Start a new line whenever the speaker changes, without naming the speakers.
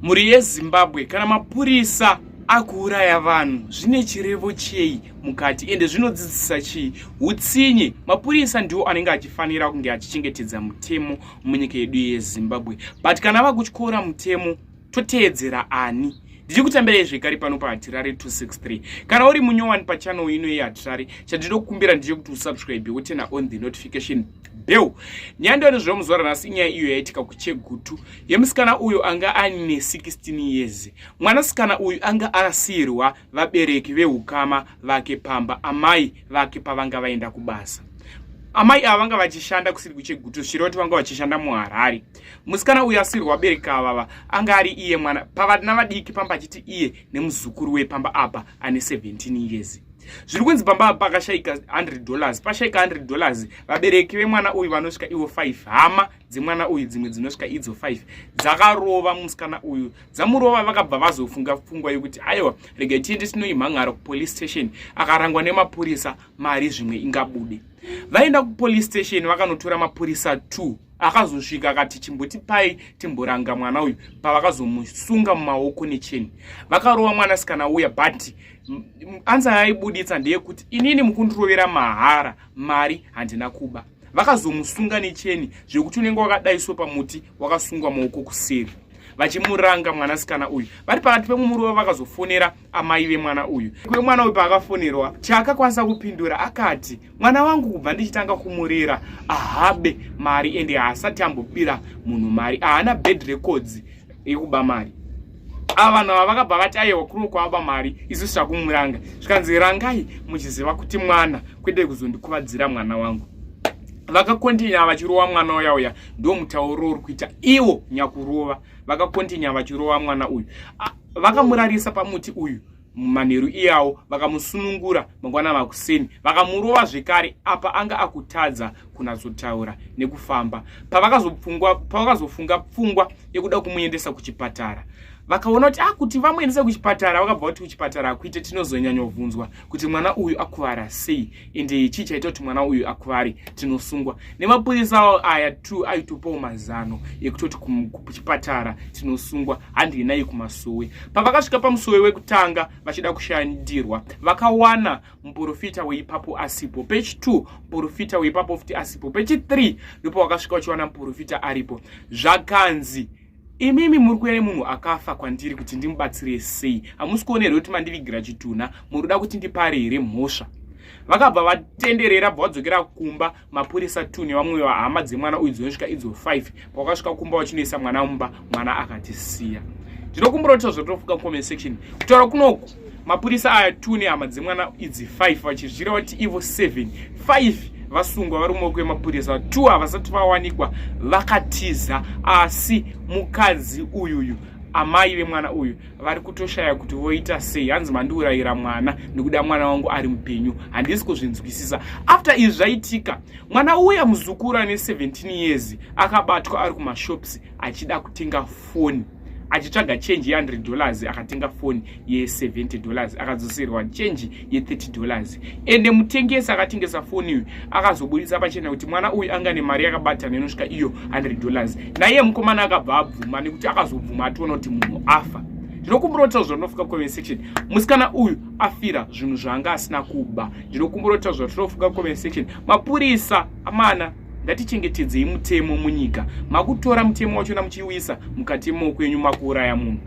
Muri yeZimbabwe kana mapurisa akuuraya vanhu zvine chirevo chei mukati ende zvinodzidzisa chii? Utsinye. Mapurisa ndiwo anenge achifanira kunge achichengetedza mutemo munyika yedu yeZimbabwe. But kana vakutyora mutemo toteedzera ani? Ndichikutambirai zvekare pano paHatirare 263. Kana uri munyowani pachannel ino yeHatirare, chandinokumbira ndechekuti usubscribe wotena on the notification bell. Nyando nezvemuzuva ranhasi inyaya iyo yaitika kuChegutu yemusikana uyo anga ane 16 years. Mwanasikana uyu anga arasirwa vabereki vehukama vake pamba amai vake pavanga vaenda kubasa. Amai ava vanga vachishanda kusiri kuChegutu zvichireva kuti vanga vachishanda muHarare. Musikana uyu asirwa vabereki ava anga ari iye mwana pavana vadiki pamba achiti iye nemuzukuru wepamba apa ane 17 years. Zviri kunzi pamba apa pakashaika $100, pashaika $100, vabereki vemwana uyu vanosvika ivo 5, hama dzemwana uyu dzimwe dzinosvika idzo 5 dzakarova musikana uyu. Dzamurova vakabva vazofunga pfungwa yokuti aiwa regai tiende tinoimhan'ara kupolice station, akarangwa nemapurisa mari zvimwe ingabude. Vaenda kupolice station vakanotora mapurisa 2 akazosvika akati chimbotipai timboranga mwana uyu, pavakazomusunga mumaoko necheni. Vakarova mwanasikana uya but anza yaibuditsa ndeyekuti inini mukundirovera mahara, mari handina kuba. Vakazomusunga necheni zvekuti unenge wakadaiswa pamuti wakasungwa maoko kuseri, vachimuranga mwanasikana uyu. Vari pakati pemumurova vakazofonera amai vemwana uyu. Mwana uyu paakafonerwa chaakakwanisa kupindura akati, mwana wangu kubva ndichitanga kumurera ahabe mari ende haasati ambobira munhu mari, haana bad records yekuba mari. Ava vanhu ava vakabva vati aiwa kuno kwava mari isusu takumuranga, zvikanzi rangai muchiziva kuti mwana kwete kuzondikuvadzira mwana wangu. Vakakontinya vachirova mwana uya uya, ndo mutauro uri kuita iwo nyakurova. Vakakontinya vachirova mwana uyu, vakamurarisa pamuti uyu mumanheru iyawo, vakamusunungura mangwana makuseni, vakamurova zvekare apa anga akutadza kunazotaura nekufamba. Pavakazofunga pfungwa yekuda kumuendesa kuchipatara, vakaona kuti vamuendesa kuchipatara, vakabva kuti kuchipatara kuite tinozonyanyobvunzwa kuti mwana uyu akuvara sei ende chii chaita kuti mwana uyu akuvare, tinosungwa. Nemapurisa aya 2 aitopawo mazano ekutoti kuchipatara tinosungwa, handinai kumasowe. Pavakasvika pamusowe wekutanga vachida kushandirwa, vakawana muprofita weipapo asipo. Page 2 muprofita weipapo futi asipo. Page 3 ndipo vakasvika vachiwana muprofita aripo. Zvakanzi imimi muri kuyere munhu akafa kwandiri kuti ndimubatsire sei? Hamusi kuonerwa kuti mandivigira chitunha, muri kuda kuti ndipare here mhosva? Vakabva vatenderera bva vadzokera kumba mapurisa 2 nevamwe vahama dzemwana uyu dzinosvika idzo 5. Pakasvika kumba vachinoisa mwana mumba, mwana akatisiya. Ndinokumbura kuti zvotofuka comment section kutaura kunoku mapurisa aya 2 nehama dzemwana idzi 5 vachizvireva kuti ivo 7, 5 vasungwa vari mumaoko emapurisa, 2 havasati vawanikwa vakatiza. Asi mukadzi uyuyu, amai vemwana uyu, vari kutoshaya kuti voita sei. Hanzi mandiurayira mwana nekuda mwana wangu ari mupenyu, handisi kuzvinzwisisa. After izvi zvaitika, mwana uya muzukuru ane 17 years akabatwa ari kumashops achida kutenga foni, achitsvaga chenji $100, akatenga foni ye$70, akadzoserwa chenji ye$30. Ende mutengesi akatengesa foni uyu akazobudisa pachena kuti mwana uyu anga nemari yakabatana inosvika iyo $100. Naiye mukomana akabva abvuma nekuti akazobvuma ationa kuti munhu afa. Ndinokumbura kuti zvinofika comment section musikana uyu afira zvinhu zvaanga asina kuba. Ndinokumbura kuti zvinofika comment section mapurisa amana, ngatichengetedzei mutemo munyika. Makutora mutemo wacho muchiuisa mukati moupenyu makuuraya munhu.